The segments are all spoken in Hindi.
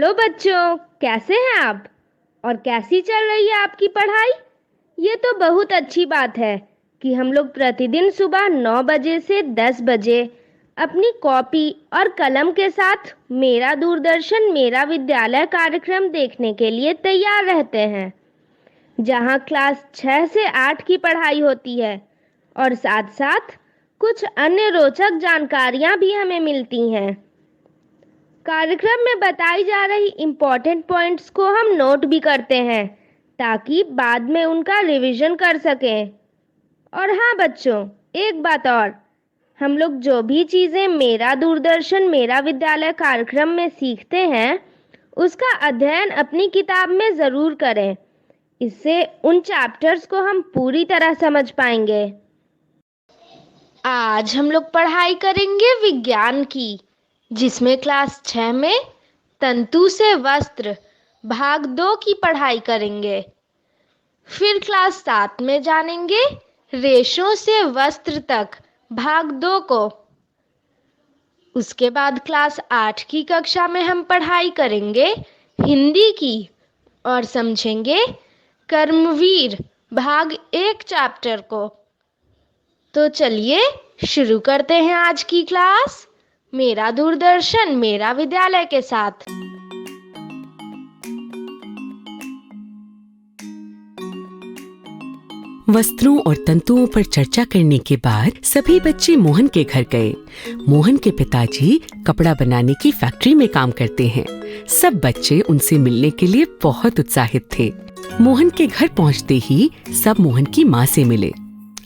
हेलो बच्चों, कैसे हैं आप? और कैसी चल रही है आपकी पढ़ाई? ये तो बहुत अच्छी बात है कि हम लोग प्रतिदिन सुबह 9 बजे से 10 बजे अपनी कॉपी और कलम के साथ मेरा दूरदर्शन मेरा विद्यालय कार्यक्रम देखने के लिए तैयार रहते हैं, जहां क्लास 6 से 8 की पढ़ाई होती है और साथ साथ कुछ अन्य रोचक जानकारियां भी हमें मिलती हैं। कार्यक्रम में बताई जा रही इम्पोर्टेंट पॉइंट्स को हम नोट भी करते हैं ताकि बाद में उनका रिवीजन कर सकें। और हाँ बच्चों, एक बात और, हम लोग जो भी चीज़ें मेरा दूरदर्शन मेरा विद्यालय कार्यक्रम में सीखते हैं उसका अध्ययन अपनी किताब में ज़रूर करें। इससे उन चैप्टर्स को हम पूरी तरह समझ पाएंगे। आज हम लोग पढ़ाई करेंगे विज्ञान की, जिसमें क्लास 6 में तंतु से वस्त्र भाग 2 की पढ़ाई करेंगे। फिर क्लास 7 में जानेंगे रेशों से वस्त्र तक भाग 2 को। उसके बाद क्लास 8 की कक्षा में हम पढ़ाई करेंगे हिंदी की और समझेंगे कर्मवीर भाग 1 चैप्टर को। तो चलिए शुरू करते हैं आज की क्लास मेरा दूरदर्शन मेरा विद्यालय के साथ। वस्त्रों और तंतुओं पर चर्चा करने के बाद सभी बच्चे मोहन के घर गए। मोहन के पिताजी कपड़ा बनाने की फैक्ट्री में काम करते हैं। सब बच्चे उनसे मिलने के लिए बहुत उत्साहित थे। मोहन के घर पहुंचते ही सब मोहन की माँ से मिले।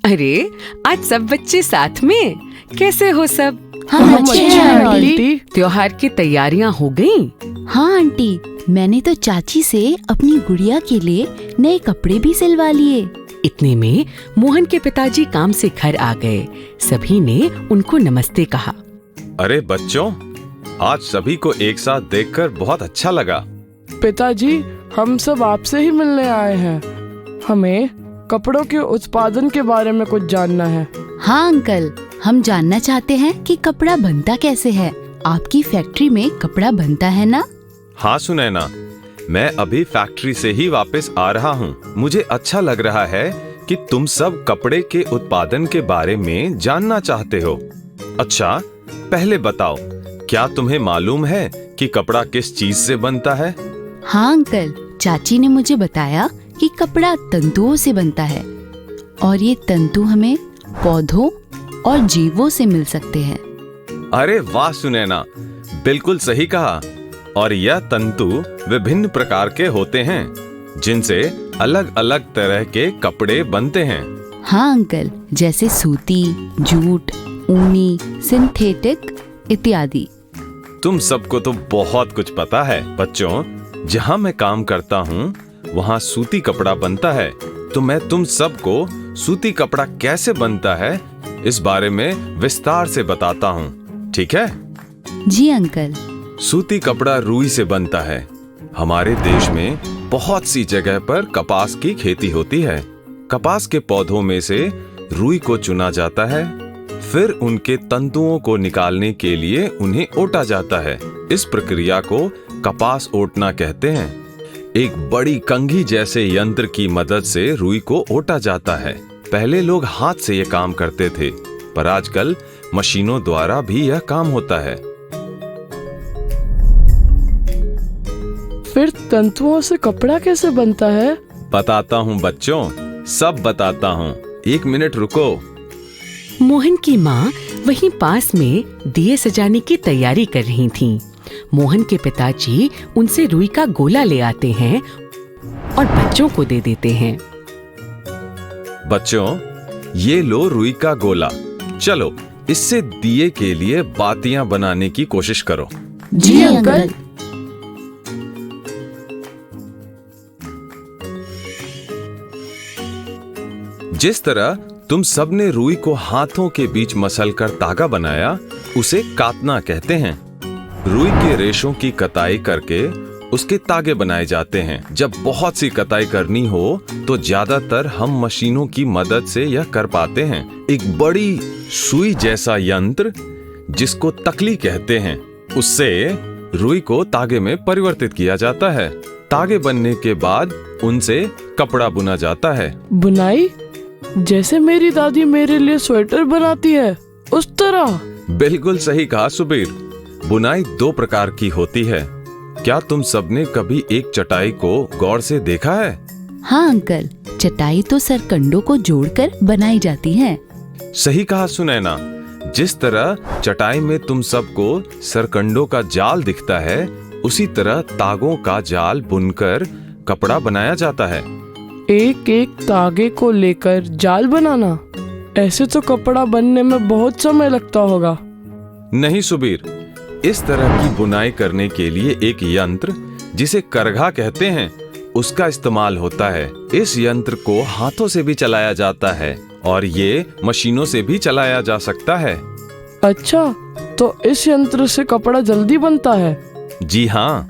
अरे, आज सब बच्चे साथ में, कैसे हो सब? हम अच्छे हैं आंटी। त्योहार की तैयारियां हो गईं? हाँ आंटी, मैंने तो चाची से अपनी गुड़िया के लिए नए कपड़े भी सिलवा लिए। इतने में मोहन के पिताजी काम से घर आ गए। सभी ने उनको नमस्ते कहा। अरे बच्चों, आज सभी को एक साथ देखकर बहुत अच्छा लगा। पिताजी, हम सब आपसे ही मिलने आए हैं। हमें कपड़ों के उत्पादन के बारे में कुछ जानना है। हाँ अंकल, हम जानना चाहते हैं कि कपड़ा बनता कैसे है। आपकी फैक्ट्री में कपड़ा बनता है ना? हाँ सुनैना, मैं अभी फैक्ट्री से ही वापस आ रहा हूँ। मुझे अच्छा लग रहा है कि तुम सब कपड़े के उत्पादन के बारे में जानना चाहते हो। अच्छा, पहले बताओ, क्या तुम्हें मालूम है कि कपड़ा किस चीज से बनता है? हाँ अंकल, चाची ने मुझे बताया कि कपड़ा तंतुओं से बनता है और ये तंतु हमें पौधों और जीवों से मिल सकते हैं। अरे वाह सुनैना, बिल्कुल सही कहा। और यह तंतु विभिन्न प्रकार के होते हैं जिनसे अलग अलग तरह के कपड़े बनते हैं। हाँ अंकल, जैसे सूती, जूट, ऊनी, सिंथेटिक इत्यादि। तुम सबको तो बहुत कुछ पता है। बच्चों, जहाँ मैं काम करता हूँ वहाँ सूती कपड़ा बनता है, तो मैं तुम सबको सूती कपड़ा कैसे बनता है इस बारे में विस्तार से बताता हूँ, ठीक है? जी अंकल। सूती कपड़ा रुई से बनता है। हमारे देश में बहुत सी जगह पर कपास की खेती होती है। कपास के पौधों में से रुई को चुना जाता है, फिर उनके तंतुओं को निकालने के लिए उन्हें ओटा जाता है। इस प्रक्रिया को कपास ओटना कहते हैं। एक बड़ी कंघी जैसे यंत्र की मदद से रुई को ओटा जाता है। पहले लोग हाथ से यह काम करते थे, पर आजकल मशीनों द्वारा भी यह काम होता है। फिर तंतुओं से कपड़ा कैसे बनता है? बताता हूँ बच्चों, सब बताता हूँ। 1 मिनट रुको। मोहन की माँ वहीं पास में दिए सजाने की तैयारी कर रही थीं। मोहन के पिताजी उनसे रुई का गोला ले आते हैं और बच्चों को दे देते हैं। बच्चों, ये लो रुई का गोला। चलो, इससे दिए के लिए बातियां बनाने की कोशिश करो। जी अंकल। जिस तरह तुम सबने रुई को हाथों के बीच मसलकर तागा बनाया, उसे कातना कहते हैं। रुई के रेशों की कताई करके उसके तागे बनाए जाते हैं। जब बहुत सी कताई करनी हो तो ज्यादातर हम मशीनों की मदद से यह कर पाते हैं। एक बड़ी सुई जैसा यंत्र, जिसको तकली कहते हैं, उससे रुई को तागे में परिवर्तित किया जाता है। तागे बनने के बाद उनसे कपड़ा बुना जाता है। बुनाई? जैसे मेरी दादी मेरे लिए स्वेटर बनाती है, उस तरह? बिल्कुल सही कहा सुबीर। बुनाई 2 प्रकार की होती है। क्या तुम सबने कभी एक चटाई को गौर से देखा है? हाँ अंकल, चटाई तो सरकंडों को जोड़कर बनाई जाती है। सही कहा सुनैना। जिस तरह चटाई में तुम सबको सरकंडों का जाल दिखता है, उसी तरह तागों का जाल बुनकर कपड़ा बनाया जाता है। एक एक तागे को लेकर जाल बनाना? ऐसे तो कपड़ा बनने में बहुत समय लगता होगा। नहीं सुबीर, इस तरह की बुनाई करने के लिए एक यंत्र, जिसे करघा कहते हैं, उसका इस्तेमाल होता है। इस यंत्र को हाथों से भी चलाया जाता है और ये मशीनों से भी चलाया जा सकता है। अच्छा, तो इस यंत्र से कपड़ा जल्दी बनता है? जी हाँ।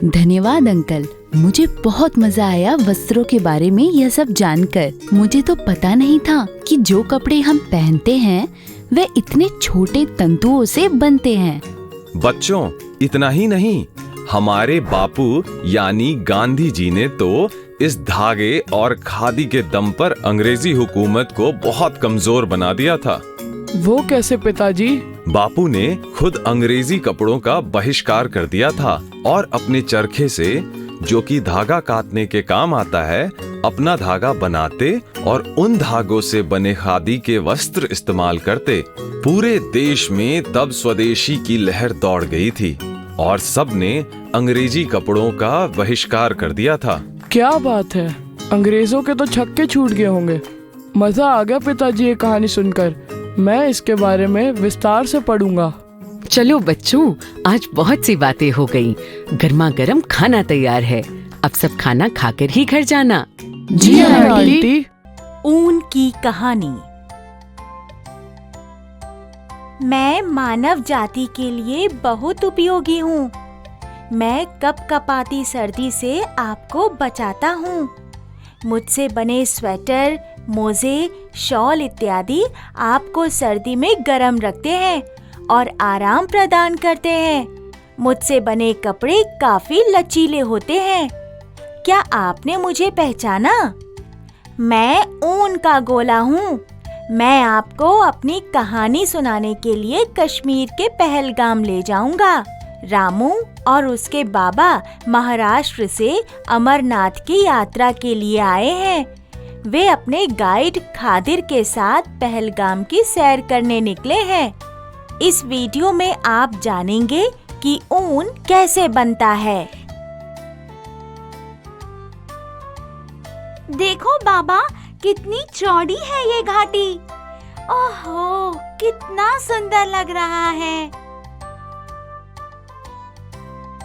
धन्यवाद अंकल, मुझे बहुत मजा आया वस्त्रों के बारे में यह सब जानकर। मुझे तो पता नहीं था कि जो कपड़े हम पहनते हैं वे इतने छोटे तंतुओं से बनते हैं। बच्चों, इतना ही नहीं, हमारे बापू यानी गांधी जी ने तो इस धागे और खादी के दम पर अंग्रेजी हुकूमत को बहुत कमजोर बना दिया था। वो कैसे पिताजी? बापू ने खुद अंग्रेजी कपड़ों का बहिष्कार कर दिया था और अपने चरखे से, जो कि धागा काटने के काम आता है, अपना धागा बनाते और उन धागों से बने खादी के वस्त्र इस्तेमाल करते। पूरे देश में तब स्वदेशी की लहर दौड़ गई थी और सबने अंग्रेजी कपड़ों का बहिष्कार कर दिया था। क्या बात है, अंग्रेजों के तो छक्के छूट गए होंगे। मजा आ गया पिताजी ये कहानी सुनकर। मैं इसके बारे में विस्तार से पढ़ूंगा। चलो बच्चों, आज बहुत सी बातें हो गई। गर्मा गर्म खाना तैयार है। अब सब खाना खाकर ही घर जाना। जी आंटी। ऊन की कहानी। मैं मानव जाति के लिए बहुत उपयोगी हूँ। मैं कपकपाती सर्दी से आपको बचाता हूँ। मुझसे बने स्वेटर, मोजे, शॉल इत्यादि आपको सर्दी में गर्म रखते हैं और आराम प्रदान करते हैं। मुझसे बने कपड़े काफी लचीले होते हैं। क्या आपने मुझे पहचाना? मैं ऊन का गोला हूँ। मैं आपको अपनी कहानी सुनाने के लिए कश्मीर के पहलगाम ले जाऊंगा। रामू और उसके बाबा महाराष्ट्र से अमरनाथ की यात्रा के लिए आए हैं। वे अपने गाइड खादिर के साथ पहलगाम की सैर करने निकले हैं। इस वीडियो में आप जानेंगे कि ऊन कैसे बनता है। देखो बाबा, कितनी चौड़ी है ये घाटी। ओहो, कितना सुंदर लग रहा है।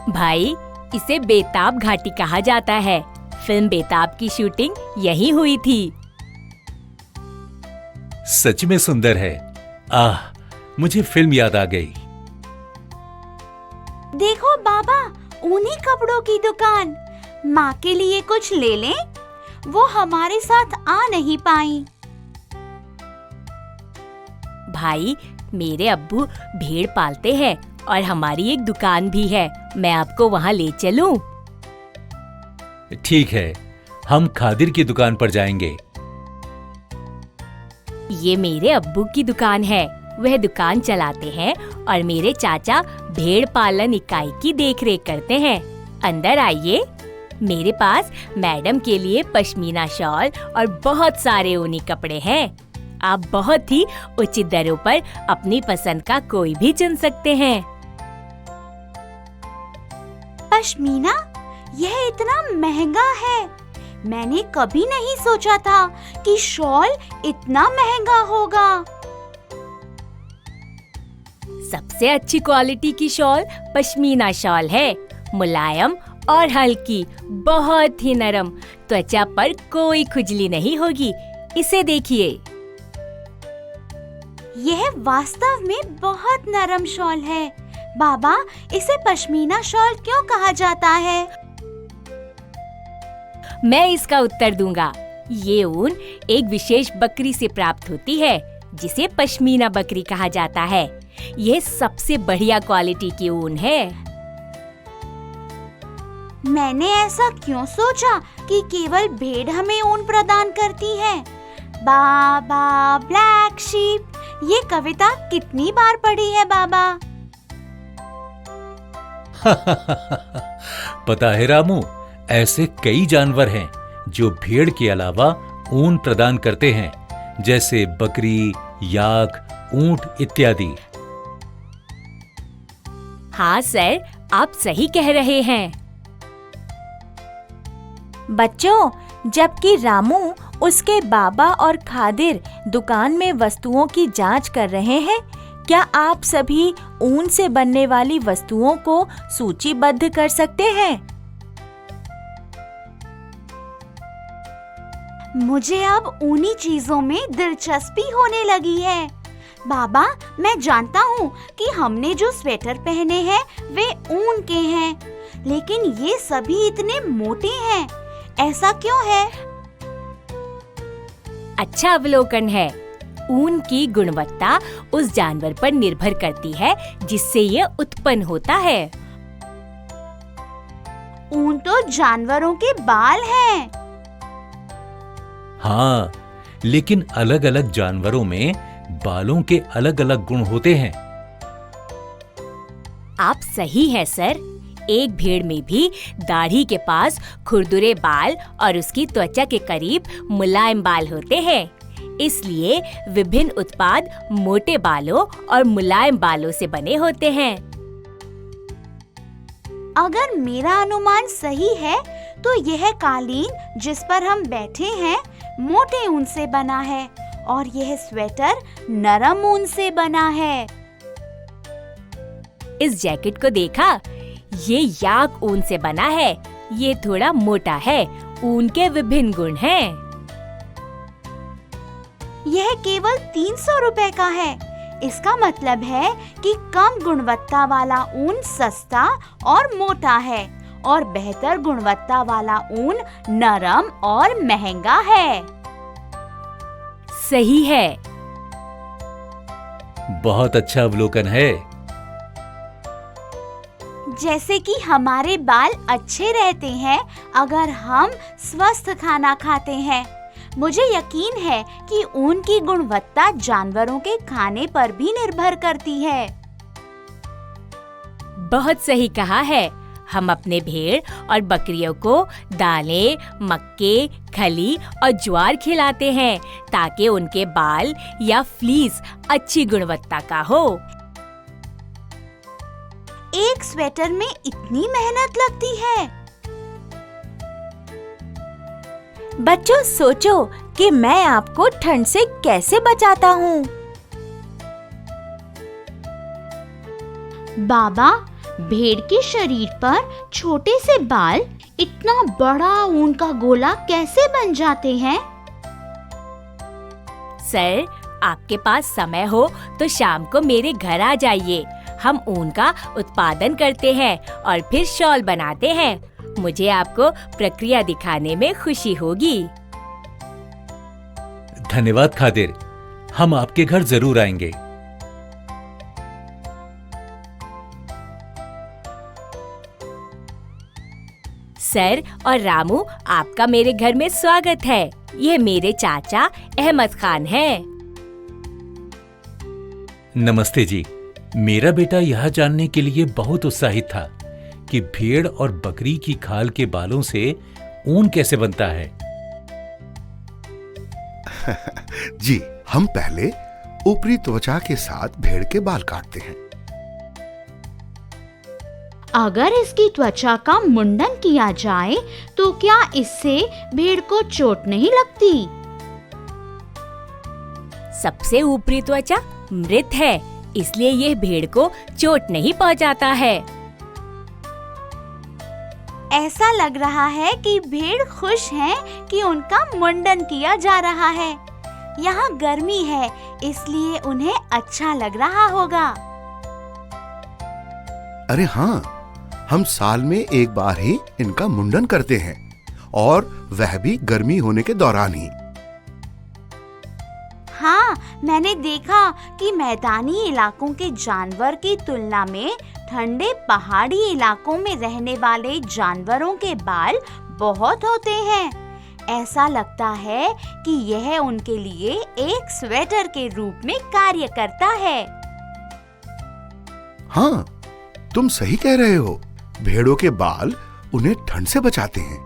भाई, इसे बेताब घाटी कहा जाता है। फिल्म बेताब की शूटिंग यहीं हुई थी। सच में सुंदर है। आह, मुझे फिल्म याद आ गई। देखो बाबा, ऊनी कपड़ों की दुकान। माँ के लिए कुछ ले लें? वो हमारे साथ आ नहीं पाई। भाई, मेरे अब्बू भेड़ पालते हैं और हमारी एक दुकान भी है। मैं आपको वहाँ ले चलूं? ठीक है, हम खादिर की दुकान पर जाएंगे। ये मेरे अब्बू की दुकान है। वह दुकान चलाते हैं और मेरे चाचा भेड़ पालन इकाई की देखरेख करते हैं। अंदर आइए। मेरे पास मैडम के लिए पश्मीना शॉल और बहुत सारे ऊनी कपड़े हैं। आप बहुत ही उचित दरों पर अपनी पसंद का कोई भी चुन सकते हैं। पश्मीना, यह इतना महंगा है। मैंने कभी नहीं सोचा था कि शॉल इतना महंगा होगा। सबसे अच्छी क्वालिटी की शॉल पश्मीना शॉल है। मुलायम और हल्की, बहुत ही नरम। त्वचा पर कोई खुजली नहीं होगी। इसे देखिए। यह वास्तव में बहुत नरम शॉल है। बाबा, इसे पश्मीना शॉल क्यों कहा जाता है? मैं इसका उत्तर दूंगा। ये ऊन एक विशेष बकरी से प्राप्त होती है, जिसे पश्मीना बकरी कहा जाता है। यह सबसे बढ़िया क्वालिटी की ऊन है। मैंने ऐसा क्यों सोचा कि केवल भेड़ हमें ऊन प्रदान करती है? बाबा ब्लैक शीप, ये कविता कितनी बार पढ़ी है बाबा? पता है रामू, ऐसे कई जानवर हैं जो भेड़ के अलावा ऊन प्रदान करते हैं, जैसे बकरी, याक, ऊंट इत्यादि। हाँ सर, आप सही कह रहे हैं। बच्चों, जबकि रामू, उसके बाबा और खादिर दुकान में वस्तुओं की जांच कर रहे हैं, क्या आप सभी ऊन से बनने वाली वस्तुओं को सूचीबद्ध कर सकते हैं? मुझे अब ऊनी चीजों में दिलचस्पी होने लगी है। बाबा, मैं जानता हूँ कि हमने जो स्वेटर पहने हैं वे ऊन के हैं, लेकिन ये सभी इतने मोटे हैं। ऐसा क्यों है? अच्छा अवलोकन है। ऊन की गुणवत्ता उस जानवर पर निर्भर करती है जिससे ये उत्पन्न होता है। ऊन तो जानवरों के बाल हैं। हाँ, लेकिन अलग अलग जानवरों में बालों के अलग अलग गुण होते हैं। आप सही हैं सर। एक भेड़ में भी दाढ़ी के पास खुरदुरे बाल और उसकी त्वचा के करीब मुलायम बाल होते हैं। इसलिए विभिन्न उत्पाद मोटे बालों और मुलायम बालों से बने होते हैं। अगर मेरा अनुमान सही है तो यह कालीन जिस पर हम बैठे हैं मोटे ऊन से बना है और यह स्वेटर नरम ऊन से बना है। इस जैकेट को देखा? ये याक ऊन से बना है। ये थोड़ा मोटा है। ऊन के विभिन्न गुण हैं। यह केवल 300 रुपए का है। इसका मतलब है कि कम गुणवत्ता वाला ऊन सस्ता और मोटा है और बेहतर गुणवत्ता वाला ऊन नरम और महंगा है। सही है। बहुत अच्छा अवलोकन है। जैसे कि हमारे बाल अच्छे रहते हैं अगर हम स्वस्थ खाना खाते हैं। मुझे यकीन है कि ऊन की गुणवत्ता जानवरों के खाने पर भी निर्भर करती है। बहुत सही कहा है। हम अपने भेड़ और बकरियों को दालें, मक्के, खली और ज्वार खिलाते हैं ताकि उनके बाल या फ्लीस अच्छी गुणवत्ता का हो। एक स्वेटर में इतनी मेहनत लगती है। बच्चों, सोचो कि मैं आपको ठंड से कैसे बचाता हूँ। बाबा, भेड़ के शरीर पर छोटे से बाल इतना बड़ा ऊन का गोला कैसे बन जाते हैं? सर, आपके पास समय हो तो शाम को मेरे घर आ जाइए। हम ऊन का उत्पादन करते हैं और फिर शॉल बनाते हैं। मुझे आपको प्रक्रिया दिखाने में खुशी होगी। धन्यवाद खादिर, हम आपके घर जरूर आएंगे। सर और रामू, आपका मेरे घर में स्वागत है। ये मेरे चाचा अहमद खान हैं। नमस्ते जी। मेरा बेटा यह जानने के लिए बहुत उत्साहित था कि भेड़ और बकरी की खाल के बालों से ऊन कैसे बनता है। जी, हम पहले ऊपरी त्वचा के साथ भेड़ के बाल काटते हैं। अगर इसकी त्वचा का मुंडन किया जाए तो क्या इससे भेड़ को चोट नहीं लगती? सबसे ऊपरी त्वचा मृत है, इसलिए यह भेड़ को चोट नहीं पहुंचाता है। ऐसा लग रहा है कि भेड़ खुश हैं कि उनका मुंडन किया जा रहा है। यहाँ गर्मी है, इसलिए उन्हें अच्छा लग रहा होगा। अरे हाँ, हम साल में एक बार ही इनका मुंडन करते हैं और वह भी गर्मी होने के दौरान ही। हाँ, मैंने देखा कि मैदानी इलाकों के जानवर की तुलना में ठंडे पहाड़ी इलाकों में रहने वाले जानवरों के बाल बहुत होते हैं। ऐसा लगता है कि यह उनके लिए एक स्वेटर के रूप में कार्य करता है। हाँ, तुम सही कह रहे हो। भेड़ों के बाल उन्हें ठंड से बचाते हैं।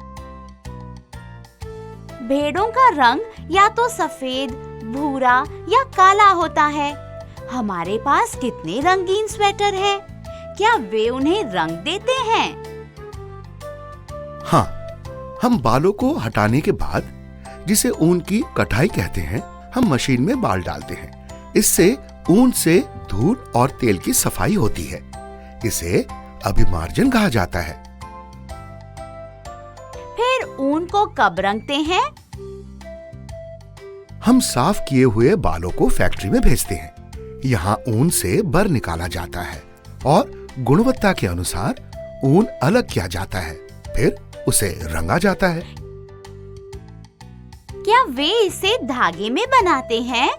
भेड़ों का रंग या तो सफेद, भूरा या काला होता है। हमारे पास कितने रंगीन स्वेटर हैं। क्या वे उन्हें रंग देते हैं? हाँ, हम बालों को हटाने के बाद, जिसे ऊन की कटाई कहते हैं, हम मशीन में बाल डालते हैं। इससे ऊन से धूल और तेल की सफाई होती है। इसे अभिमार्जन कहा जाता है। फिर ऊन को कब रंगते हैं? हम साफ किए हुए बालों को फैक्ट्री में भेजते हैं। यहाँ ऊन से बर निकाला जाता है और गुणवत्ता के अनुसार ऊन अलग किया जाता है। फिर उसे रंगा जाता है। क्या वे इसे धागे में बनाते हैं?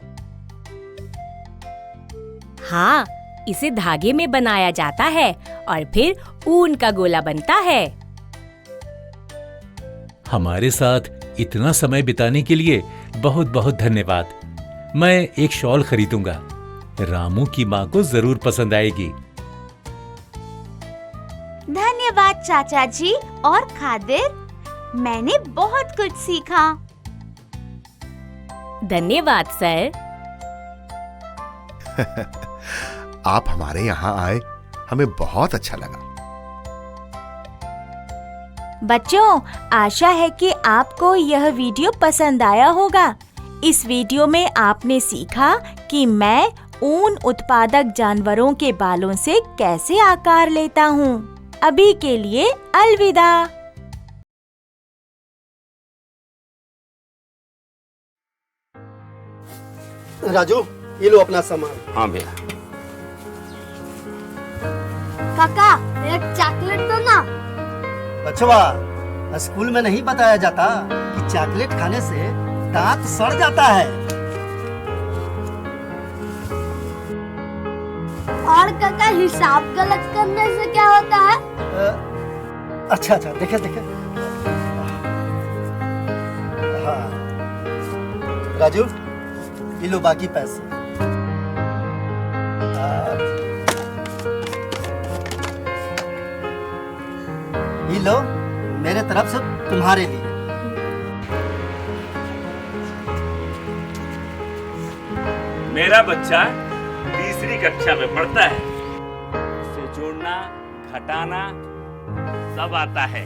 हाँ, इसे धागे में बनाया जाता है और फिर ऊन का गोला बनता है। हमारे साथ इतना समय बिताने के लिए बहुत बहुत धन्यवाद। मैं एक शॉल खरीदूंगा। रामू की माँ को जरूर पसंद आएगी। धन्यवाद चाचा जी और खादिर, मैंने बहुत कुछ सीखा। धन्यवाद सर। आप हमारे यहाँ आए, हमें बहुत अच्छा लगा। बच्चों, आशा है कि आपको यह वीडियो पसंद आया होगा। इस वीडियो में आपने सीखा कि मैं ऊन उत्पादक जानवरों के बालों से कैसे आकार लेता हूँ। अभी के लिए अलविदा। राजू, ये लो अपना सामान। हाँ भैया। काका, एक चॉकलेट दो ना। बचवा, स्कूल में नहीं बताया जाता कि चॉकलेट खाने से दांत सड़ जाता है। और काका, हिसाब गलत करने से क्या होता है? अच्छा, देखे। हाँ राजू, ये लो बाकी पैसे। ये लो मेरे तरफ से तुम्हारे लिए। मेरा बच्चा तीसरी कक्षा में पढ़ता है। उसे जोड़ना, घटाना सब आता है।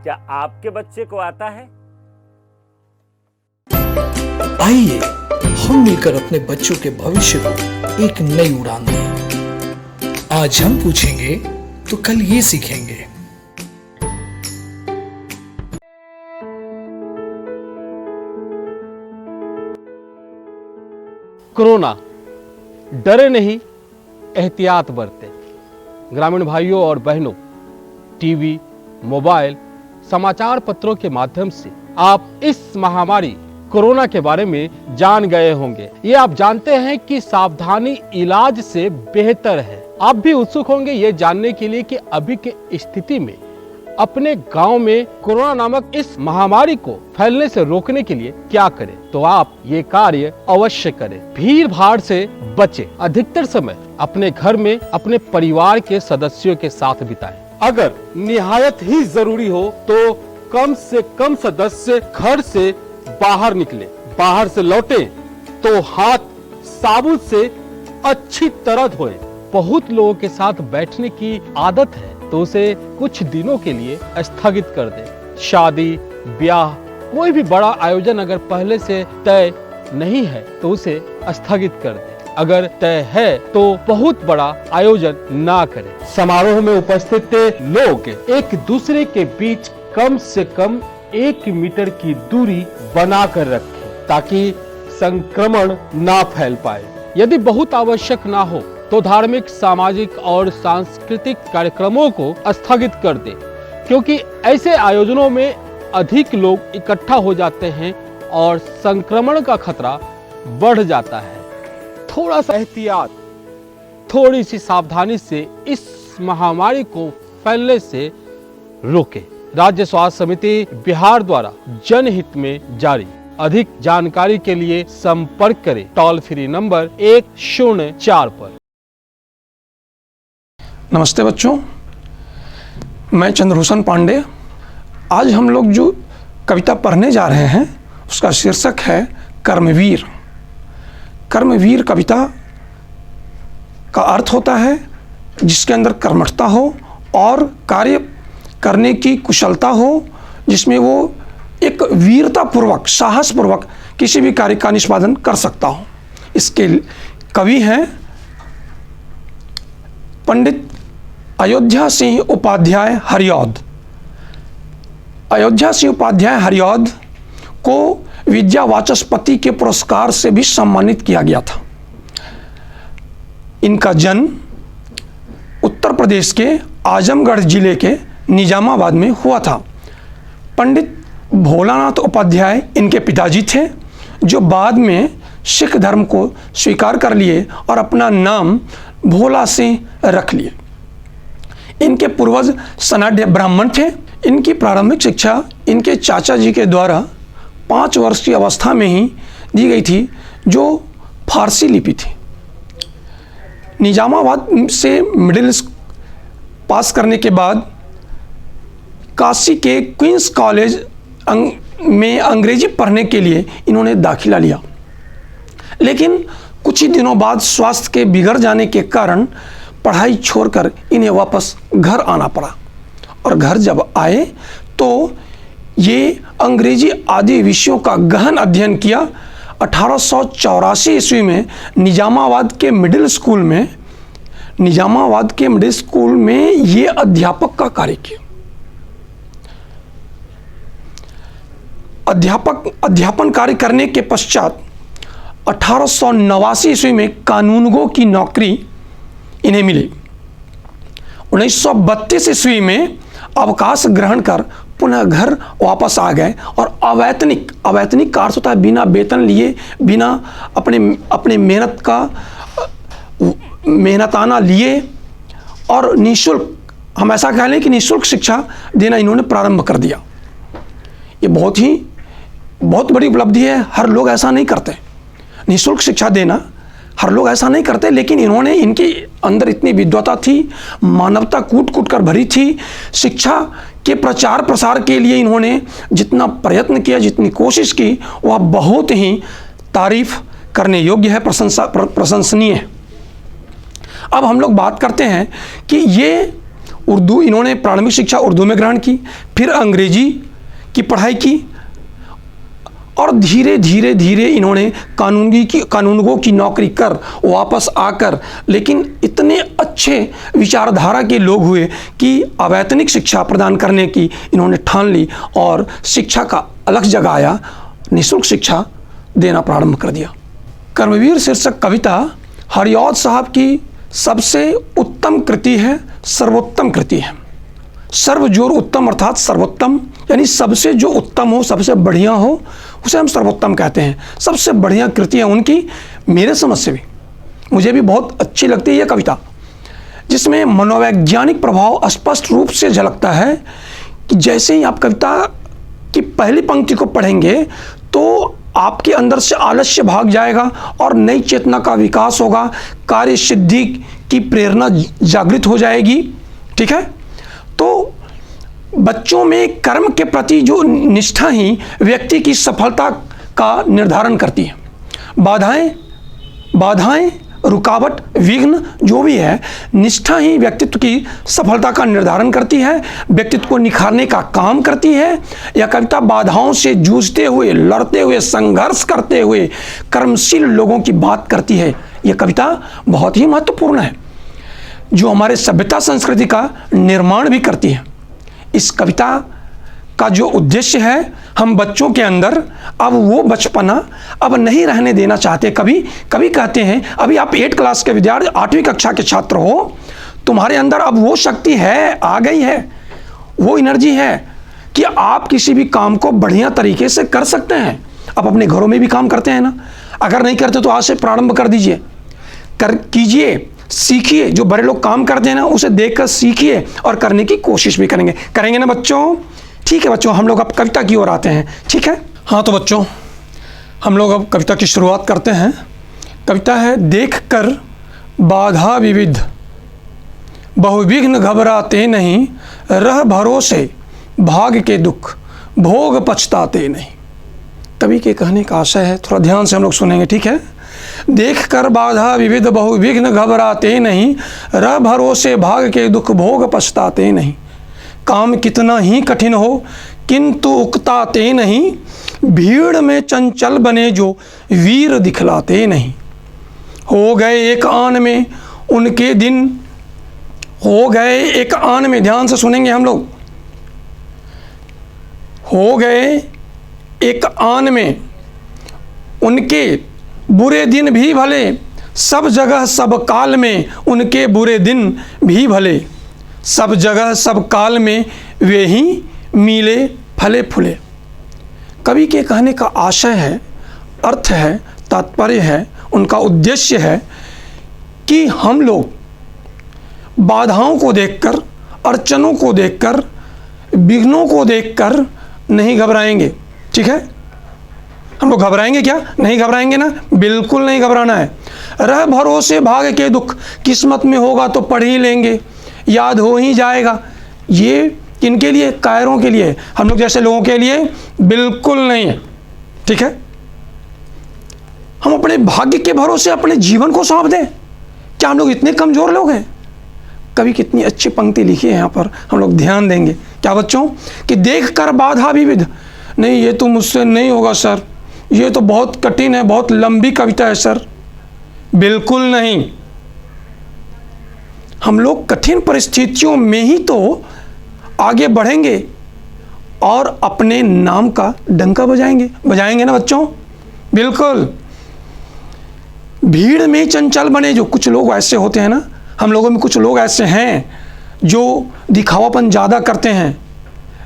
क्या आपके बच्चे को आता है? आइए हम मिलकर अपने बच्चों के भविष्य को एक नई उड़ान दें। आज हम पूछेंगे तो कल ये सीखेंगे। कोरोना, डरे नहीं, एहतियात बरतें। ग्रामीण भाइयों और बहनों, टीवी, मोबाइल, समाचार पत्रों के माध्यम से आप इस महामारी कोरोना के बारे में जान गए होंगे। ये आप जानते हैं कि सावधानी इलाज से बेहतर है। आप भी उत्सुक होंगे ये जानने के लिए कि अभी के स्थिति में अपने गांव में कोरोना नामक इस महामारी को फैलने से रोकने के लिए क्या करें। तो आप ये कार्य अवश्य करें। भीड़ भाड़ से बचें। अधिकतर समय अपने घर में अपने परिवार के सदस्यों के साथ बिताएं। अगर निहायत ही जरूरी हो तो कम से कम सदस्य घर से बाहर निकले। बाहर से लौटे तो हाथ साबुन से अच्छी तरह धोएं। बहुत लोगों के साथ बैठने की आदत है तो उसे कुछ दिनों के लिए स्थगित कर दें। शादी, ब्याह, कोई भी बड़ा आयोजन अगर पहले से तय नहीं है तो उसे स्थगित कर दें। अगर तय है तो बहुत बड़ा आयोजन ना करें। समारोह में उपस्थित लोग एक दूसरे के बीच कम से कम 1 मीटर की दूरी बनाकर रखें ताकि संक्रमण ना फैल पाए। यदि बहुत आवश्यक ना हो तो धार्मिक, सामाजिक और सांस्कृतिक कार्यक्रमों को स्थगित कर दें, क्योंकि ऐसे आयोजनों में अधिक लोग इकट्ठा हो जाते हैं और संक्रमण का खतरा बढ़ जाता है। थोड़ा सा एहतियात, थोड़ी सी सावधानी से इस महामारी को फैलने से रोके। राज्य स्वास्थ्य समिति बिहार द्वारा जनहित में जारी। अधिक जानकारी के लिए संपर्क करें टोल फ्री नंबर 104 पर। नमस्ते बच्चों, मैं चंद्रभूषण पांडे। आज हम लोग जो कविता पढ़ने जा रहे हैं उसका शीर्षक है कर्मवीर। कर्मवीर कविता का अर्थ होता है जिसके अंदर कर्मठता हो और कार्य करने की कुशलता हो, जिसमें वो एक वीरता पूर्वक, साहस पूर्वक किसी भी कार्य का निष्पादन कर सकता हो। इसके कवि हैं पंडित अयोध्या सिंह उपाध्याय हरिऔध। अयोध्या सिंह उपाध्याय हरिऔध को विद्या वाचस्पति के पुरस्कार से भी सम्मानित किया गया था। इनका जन्म उत्तर प्रदेश के आजमगढ़ जिले के निजामाबाद में हुआ था। पंडित भोलानाथ उपाध्याय इनके पिताजी थे, जो बाद में सिख धर्म को स्वीकार कर लिए और अपना नाम भोला सिंह रख लिए। इनके पूर्वज सनाढ़ ब्राह्मण थे। इनकी प्रारंभिक शिक्षा इनके चाचा जी के द्वारा 5 वर्ष की अवस्था में ही दी गई थी, जो फारसी लिपि थी। निजामाबाद से मिडिल पास करने के बाद काशी के क्वींस कॉलेज में अंग्रेजी पढ़ने के लिए इन्होंने दाखिला लिया, लेकिन कुछ ही दिनों बाद स्वास्थ्य के बिगड़ जाने के कारण पढ़ाई छोड़कर इन्हें वापस घर आना पड़ा। और घर जब आए तो ये अंग्रेजी आदि विषयों का गहन अध्ययन किया। 1884 ईस्वी में निजामाबाद के मिडिल स्कूल में ये अध्यापक का कार्य किया। अध्यापन कार्य करने के पश्चात 1889 ईस्वी में कानूनगो की नौकरी इन्हें मिली। 1932 ईस्वी में अवकाश ग्रहण कर पुनः घर वापस आ गए और अवैतनिक का अर्थ होता है बिना वेतन लिए, बिना अपने मेहनताना लिए और निःशुल्क, हम ऐसा कह लें कि निःशुल्क शिक्षा देना इन्होंने प्रारंभ कर दिया। ये बहुत बड़ी उपलब्धि है। हर लोग ऐसा नहीं करते, निःशुल्क शिक्षा देना हर लोग ऐसा नहीं करते, लेकिन इन्होंने, इनके अंदर इतनी विद्वता थी, मानवता कूट कर भरी थी। शिक्षा के प्रचार प्रसार के लिए इन्होंने जितना प्रयत्न किया, जितनी कोशिश की, वह बहुत ही तारीफ करने योग्य है, प्रशंसनीय है। अब हम लोग बात करते हैं कि ये उर्दू, इन्होंने प्रारंभिक शिक्षा उर्दू में ग्रहण की, फिर अंग्रेजी की पढ़ाई की और धीरे धीरे इन्होंने कानूनगो की नौकरी कर वापस आकर, लेकिन इतने अच्छे विचारधारा के लोग हुए कि अवैतनिक शिक्षा प्रदान करने की इन्होंने ठान ली और शिक्षा का अलग जगह आया, निःशुल्क शिक्षा देना प्रारंभ कर दिया। कर्मवीर शीर्षक कविता हरिऔध साहब की सबसे उत्तम कृति है, सर्वोत्तम कृति है। सर्वजोर उत्तम अर्थात सर्वोत्तम, यानी सबसे जो उत्तम हो, सबसे बढ़िया हो, उसे हम सर्वोत्तम कहते हैं। सबसे बढ़िया कृति है उनकी, मेरे समझ से भी, मुझे भी बहुत अच्छी लगती है यह कविता, जिसमें मनोवैज्ञानिक प्रभाव स्पष्ट रूप से झलकता है कि जैसे ही आप कविता की पहली पंक्ति को पढ़ेंगे तो आपके अंदर से आलस्य भाग जाएगा और नई चेतना का विकास होगा, कार्य सिद्धि की प्रेरणा जागृत हो जाएगी। ठीक है, तो बच्चों में कर्म के प्रति जो निष्ठा ही व्यक्ति की सफलता का निर्धारण करती है। बाधाएं, रुकावट, विघ्न जो भी है, निष्ठा ही व्यक्तित्व की सफलता का निर्धारण करती है, व्यक्तित्व को निखारने का काम करती है। यह कविता बाधाओं से जूझते हुए, लड़ते हुए, संघर्ष करते हुए कर्मशील लोगों की बात करती है। यह कविता बहुत ही महत्वपूर्ण है, जो हमारे सभ्यता संस्कृति का निर्माण भी करती है। इस कविता का जो उद्देश्य है, हम बच्चों के अंदर अब वो बचपना अब नहीं रहने देना चाहते। कभी कहते हैं, अभी आप 8 क्लास के विद्यार्थी, 8वीं कक्षा के छात्र हो, तुम्हारे अंदर अब वो शक्ति है, आ गई है, वो एनर्जी है कि आप किसी भी काम को बढ़िया तरीके से कर सकते हैं। आप अपने घरों में भी काम करते हैं ना, अगर नहीं करते तो आज से प्रारंभ कर दीजिए, कीजिए, सीखिए। जो बड़े लोग काम करते हैं ना, उसे देखकर सीखिए और करने की कोशिश भी करेंगे ना बच्चों? ठीक है बच्चों, हम लोग अब कविता की ओर आते हैं। ठीक है, हाँ तो बच्चों हम लोग अब कविता की शुरुआत करते हैं। कविता है, देख कर बाधा विविध बहुविघ्न घबराते नहीं, रह भरोसे भाग के दुख भोग पछताते नहीं। कवि के कहने का आशय है, थोड़ा ध्यान से हम लोग सुनेंगे। ठीक है, देख कर बाधा विविध बहुविघ्न घबराते नहीं, रह भरोसे भाग के दुख भोग पछताते नहीं। काम कितना ही कठिन हो किंतु उकताते नहीं, भीड़ में चंचल बने जो वीर दिखलाते नहीं। हो गए एक आन में उनके दिन, हो गए एक आन में, ध्यान से सुनेंगे हम लोग। हो गए एक आन में उनके बुरे दिन भी भले, सब जगह सब काल में उनके बुरे दिन भी भले, सब जगह सब काल में वे ही मिले फले फूले। कवि के कहने का आशय है, अर्थ है, तात्पर्य है, उनका उद्देश्य है कि हम लोग बाधाओं को देखकर, अड़चनों को देखकर, विघ्नों को देखकर नहीं घबराएंगे। ठीक है, हम लोग घबराएंगे क्या? नहीं घबराएंगे ना, बिल्कुल नहीं घबराना है। रह भरोसे भाग के दुख, किस्मत में होगा तो पढ़ ही लेंगे, याद हो ही जाएगा। ये किनके लिए? कायरों के लिए, हम लोग जैसे लोगों के लिए बिल्कुल नहीं है। ठीक है, हम अपने भाग्य के भरोसे अपने जीवन को सौंप दें? क्या हम लोग इतने कमजोर लोग हैं? कवि कितनी अच्छी पंक्ति लिखी है यहाँ पर, हम लोग ध्यान देंगे। क्या बच्चों? कि देख कर बाधा विविध, नहीं ये तो मुझसे नहीं होगा सर, ये तो बहुत कठिन है, बहुत लंबी कविता है सर। बिल्कुल नहीं, हम लोग कठिन परिस्थितियों में ही तो आगे बढ़ेंगे और अपने नाम का डंका बजाएंगे ना बच्चों? बिल्कुल। भीड़ में चंचल बने जो, कुछ लोग ऐसे होते हैं ना, हम लोगों में कुछ लोग ऐसे हैं जो दिखावापन ज़्यादा करते हैं,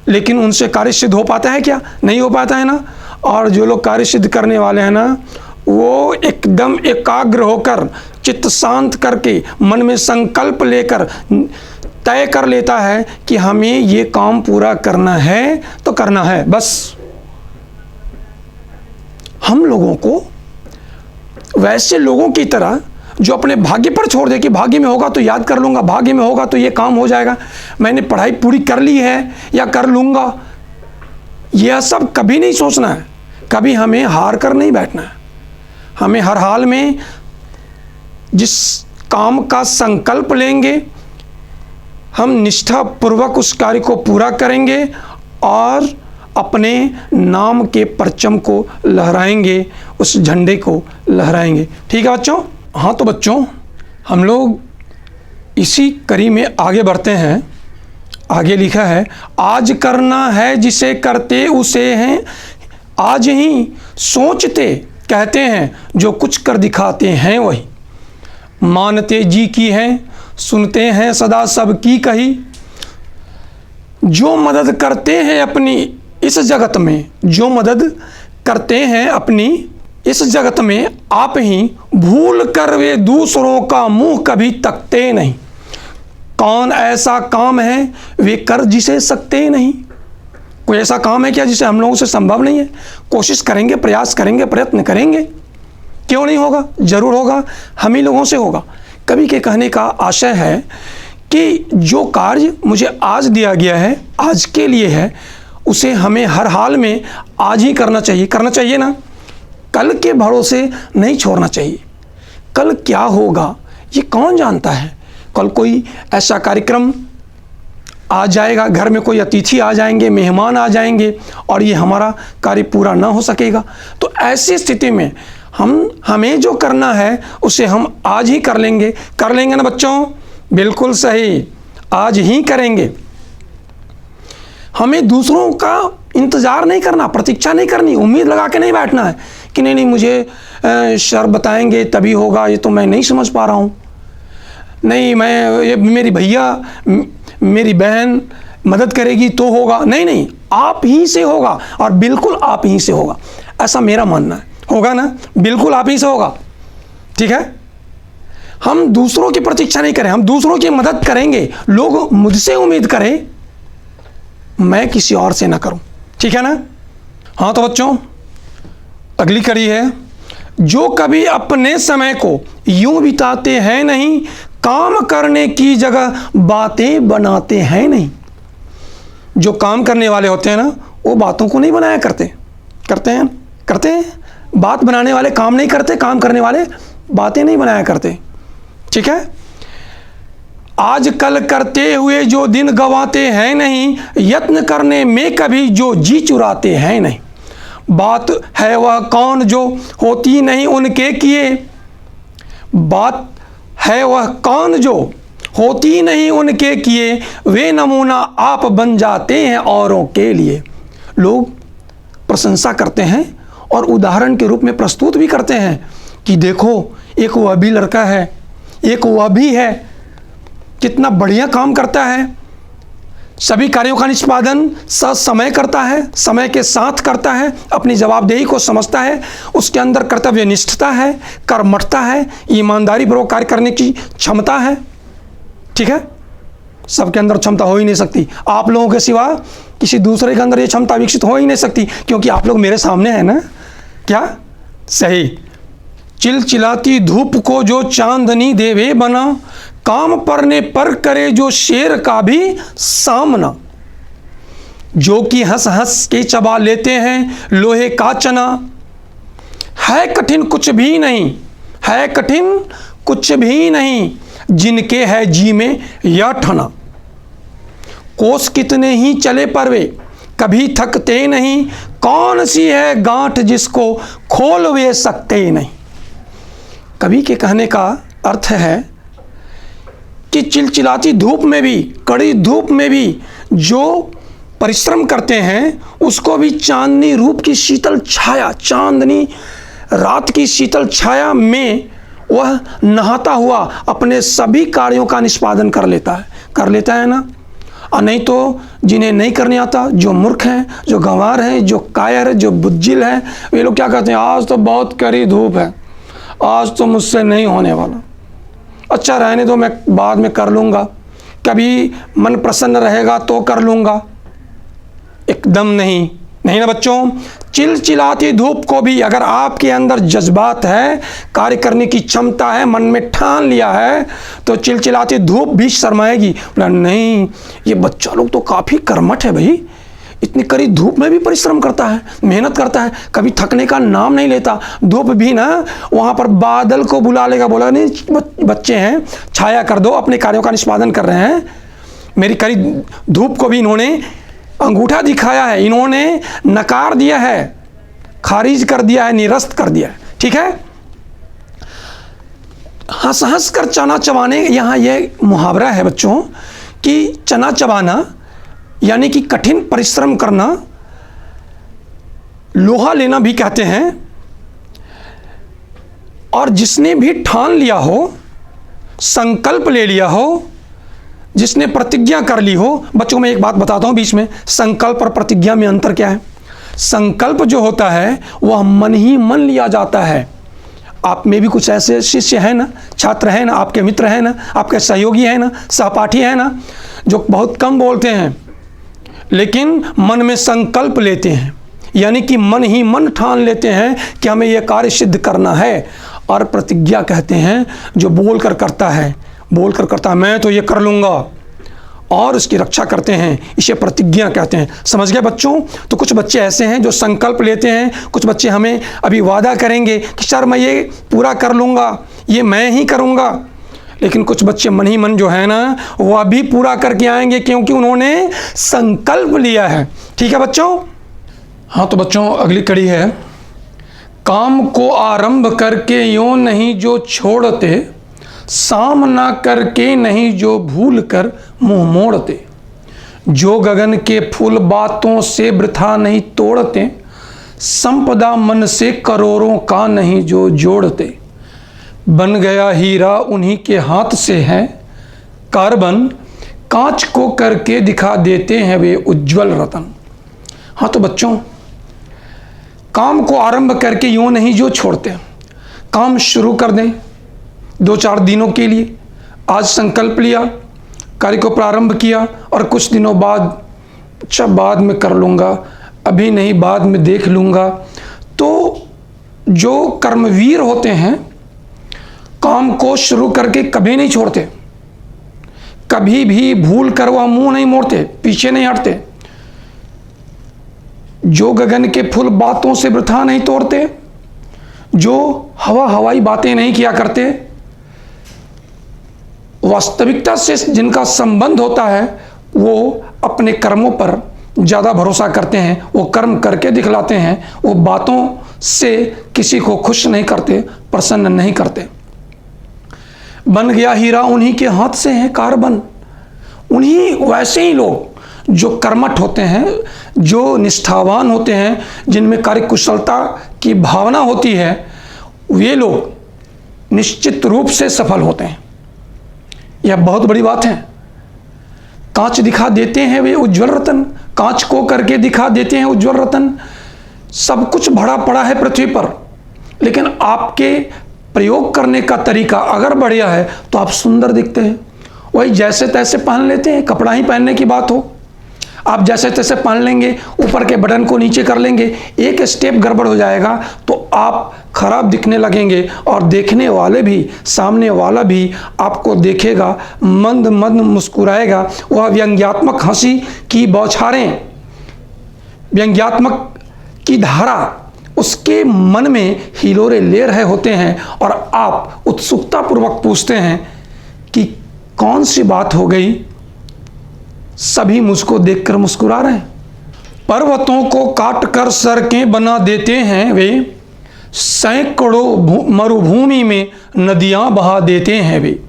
लेकिन उनसे कार्य सिद्ध हो पाता है क्या? नहीं हो पाता है ना। और जो लोग कार्य सिद्ध करने वाले हैं ना, वो एकदम एकाग्र होकर, चित्त शांत करके, मन में संकल्प लेकर तय कर लेता है कि हमें ये काम पूरा करना है तो करना है बस। हम लोगों को वैसे लोगों की तरह जो अपने भाग्य पर छोड़ दे कि भाग्य में होगा तो याद कर लूँगा, भाग्य में होगा तो ये काम हो जाएगा, मैंने पढ़ाई पूरी कर ली है या कर लूँगा, यह सब कभी नहीं सोचना है। कभी हमें हार कर नहीं बैठना है। हमें हर हाल में जिस काम का संकल्प लेंगे, हम निष्ठापूर्वक उस कार्य को पूरा करेंगे और अपने नाम के परचम को लहराएंगे, उस झंडे को लहराएंगे। ठीक है बच्चों? हाँ तो बच्चों हम लोग इसी कड़ी में आगे बढ़ते हैं। आगे लिखा है, आज करना है जिसे करते उसे हैं, आज ही सोचते कहते हैं जो कुछ कर दिखाते हैं वही, मानते जी की हैं सुनते हैं सदा सबकी कही, जो मदद करते हैं अपनी इस जगत में, जो मदद करते हैं अपनी इस जगत में, आप ही भूल कर वे दूसरों का मुंह कभी तकते नहीं। कौन ऐसा काम है वे कर जिसे सकते नहीं? कोई ऐसा काम है क्या जिसे हम लोगों से संभव नहीं है? कोशिश करेंगे, प्रयास करेंगे, प्रयत्न करेंगे, क्यों नहीं होगा? जरूर होगा, हम ही लोगों से होगा। कवि के कहने का आशय है कि जो कार्य मुझे आज दिया गया है, आज के लिए है, उसे हमें हर हाल में आज ही करना चाहिए ना। कल के भरोसे नहीं छोड़ना चाहिए। कल क्या होगा ये कौन जानता है? कल कोई ऐसा कार्यक्रम आ जाएगा, घर में कोई अतिथि आ जाएंगे, मेहमान आ जाएंगे और ये हमारा कार्य पूरा ना हो सकेगा। तो ऐसी स्थिति में हमें जो करना है उसे हम आज ही कर लेंगे ना बच्चों? बिल्कुल सही, आज ही करेंगे। हमें दूसरों का इंतज़ार नहीं करना, प्रतीक्षा नहीं करनी, उम्मीद लगा के नहीं बैठना है कि नहीं मुझे सर बताएंगे तभी होगा, ये तो मैं नहीं समझ पा रहा हूँ, नहीं ये मेरी भैया मेरी बहन मदद करेगी तो होगा। नहीं, आप ही से होगा और बिल्कुल आप ही से होगा, ऐसा मेरा मानना है। होगा ना? बिल्कुल आप ही से होगा। ठीक है, हम दूसरों की प्रतीक्षा नहीं करें, हम दूसरों की मदद करेंगे। लोग मुझसे उम्मीद करें, मैं किसी और से ना करूं। ठीक है ना? हाँ तो बच्चों, अगली कड़ी है, जो कभी अपने समय को यूं बिताते हैं नहीं, काम करने की जगह बातें बनाते हैं नहीं। जो काम करने वाले होते हैं ना, वो बातों को नहीं बनाया करते हैं। बात बनाने वाले काम नहीं करते, काम करने वाले बातें नहीं बनाया करते। ठीक है, आजकल करते हुए जो दिन गंवाते हैं नहीं, यत्न करने में कभी जो जी चुराते हैं नहीं। बात है वह कौन जो होती नहीं उनके किए, बात है वह कौन जो होती नहीं उनके किए, वे नमूना आप बन जाते हैं औरों के लिए। लोग प्रशंसा करते हैं और उदाहरण के रूप में प्रस्तुत भी करते हैं कि देखो, एक वह भी लड़का है, एक वह भी है, कितना बढ़िया काम करता है, सभी कार्यों का निष्पादन समय करता है, समय के साथ करता है, अपनी जवाबदेही को समझता है, उसके अंदर कर्तव्य निष्ठता है, कर्मठता है, ईमानदारी पूर्वक कार्य करने की क्षमता है। ठीक है, सबके अंदर क्षमता हो ही नहीं सकती, आप लोगों के सिवा किसी दूसरे के अंदर ये क्षमता विकसित हो ही नहीं सकती, क्योंकि आप लोग मेरे सामने हैं ना। क्या सही? चिलचिलाती धूप को जो चांदनी देवे बना, काम पड़ने पर करे जो शेर का भी सामना। जो कि हंस हंस के चबा लेते हैं लोहे का चना, है कठिन कुछ भी नहीं, है कठिन कुछ भी नहीं, जिनके है जी में यह ठना। कोस कितने ही चले पर वे कभी थकते नहीं, कौन सी है गांठ जिसको खोल वे सकते नहीं। कवि के कहने का अर्थ है कि चिलचिलाती धूप में भी, कड़ी धूप में भी जो परिश्रम करते हैं, उसको भी चांदनी रूप की शीतल छाया, चांदनी रात की शीतल छाया में वह नहाता हुआ अपने सभी कार्यों का निष्पादन कर लेता है ना। और नहीं तो जिन्हें नहीं करने आता, जो मूर्ख हैं, जो गंवार हैं, जो कायर है, जो बुज्जिल हैं, वे लोग क्या कहते हैं, आज तो बहुत कड़ी धूप है, आज तो मुझसे नहीं होने वाला, अच्छा रहने दो, मैं बाद में कर लूँगा, कभी मन प्रसन्न रहेगा तो कर लूँगा। एकदम नहीं ना बच्चों। चिलचिलाती धूप को भी अगर आपके अंदर जज्बात है, कार्य करने की क्षमता है, मन में ठान लिया है, तो चिलचिलाती धूप भी शर्माएगी। बोला नहीं, ये बच्चा लोग तो काफ़ी कर्मठ है भाई, इतनी कड़ी धूप में भी परिश्रम करता है, मेहनत करता है, कभी थकने का नाम नहीं लेता। धूप भी ना वहाँ पर बादल को बुला लेगा, बोला नहीं बच्चे हैं, छाया कर दो, अपने कार्यों का निष्पादन कर रहे हैं। मेरी कड़ी धूप को भी इन्होंने अंगूठा दिखाया है, इन्होंने नकार दिया है, खारिज कर दिया है, निरस्त कर दिया है। ठीक है, हंस हंस कर चना चबाने, यहाँ ये मुहावरा है बच्चों कि चना चबाना यानी कि कठिन परिश्रम करना, लोहा लेना भी कहते हैं। और जिसने भी ठान लिया हो, संकल्प ले लिया हो, जिसने प्रतिज्ञा कर ली हो। बच्चों में एक बात बताता हूं बीच में, संकल्प और प्रतिज्ञा में अंतर क्या है। संकल्प जो होता है वह मन ही मन लिया जाता है। आप में भी कुछ ऐसे शिष्य हैं ना, छात्र हैं ना, आपके मित्र हैं ना, आपके सहयोगी हैं ना, सहपाठी हैं ना, जो बहुत कम बोलते हैं लेकिन मन में संकल्प लेते हैं, यानी कि मन ही मन ठान लेते हैं कि हमें यह कार्य सिद्ध करना है। और प्रतिज्ञा कहते हैं जो बोल कर करता है, मैं तो ये कर लूँगा और उसकी रक्षा करते हैं, इसे प्रतिज्ञा कहते हैं। समझ गए बच्चों? तो कुछ बच्चे ऐसे हैं जो संकल्प लेते हैं, कुछ बच्चे हमें अभी वादा करेंगे कि सर मैं ये पूरा कर लूँगा, ये मैं ही करूँगा, लेकिन कुछ बच्चे मन ही मन जो है ना वह भी पूरा करके आएंगे क्योंकि उन्होंने संकल्प लिया है। ठीक है बच्चों? हाँ तो बच्चों अगली कड़ी है, काम को आरंभ करके यूं नहीं जो छोड़ते, सामना करके नहीं जो भूल कर मुंह मोड़ते। जो गगन के फूल बातों से वृथा नहीं तोड़ते, संपदा मन से करोड़ों का नहीं जो जोड़ते। बन गया हीरा उन्हीं के हाथ से है, कार्बन कांच को करके दिखा देते हैं वे उज्जवल रतन। हाँ तो बच्चों, काम को आरंभ करके यूं नहीं जो छोड़ते, काम शुरू कर दें 2-4 दिनों के लिए। आज संकल्प लिया, कार्य को प्रारंभ किया और कुछ दिनों बाद अच्छा बाद में कर लूँगा, अभी नहीं बाद में देख लूँगा। तो जो कर्मवीर होते हैं काम को शुरू करके कभी नहीं छोड़ते, कभी भी भूल कर वह मुंह नहीं मोड़ते, पीछे नहीं हटते। जो गगन के फूल बातों से वृथा नहीं तोड़ते, जो हवाई बातें नहीं किया करते, वास्तविकता से जिनका संबंध होता है वो अपने कर्मों पर ज़्यादा भरोसा करते हैं, वो कर्म करके दिखलाते हैं, वो बातों से किसी को खुश नहीं करते, प्रसन्न नहीं करते। बन गया हीरा उन्हीं के हाथ से है कार्बन। उन्हीं वैसे ही लोग जो कर्मठ होते हैं, जो निष्ठावान होते हैं, जिनमें कार्यकुशलता की भावना होती है, वे लोग निश्चित रूप से सफल होते हैं। यह बहुत बड़ी बात है। कांच दिखा देते हैं वे उज्जवल रतन, कांच को करके दिखा देते हैं उज्जवल रतन। सब कुछ भरा पड़ा है पृथ्वी पर, लेकिन आपके प्रयोग करने का तरीका अगर बढ़िया है तो आप सुंदर दिखते हैं। वही जैसे तैसे पहन लेते हैं, कपड़ा ही पहनने की बात हो, आप जैसे तैसे पहन लेंगे, ऊपर के बटन को नीचे कर लेंगे, एक स्टेप गड़बड़ हो जाएगा तो आप खराब दिखने लगेंगे और देखने वाले भी, सामने वाला भी आपको देखेगा, मंद मंद मुस्कुराएगा। वह व्यंग्यात्मक हंसी की बौछारें, व्यंग्यात्मक की धारा उसके मन में हिलोरे ले रहे होते हैं और आप उत्सुकता पूर्वक पूछते हैं कि कौन सी बात हो गई, सभी मुझको देखकर मुस्कुरा रहे हैं। पर्वतों को काट कर सड़कें बना देते हैं वे, सैकड़ों मरुभूमि में नदियां बहा देते हैं वे,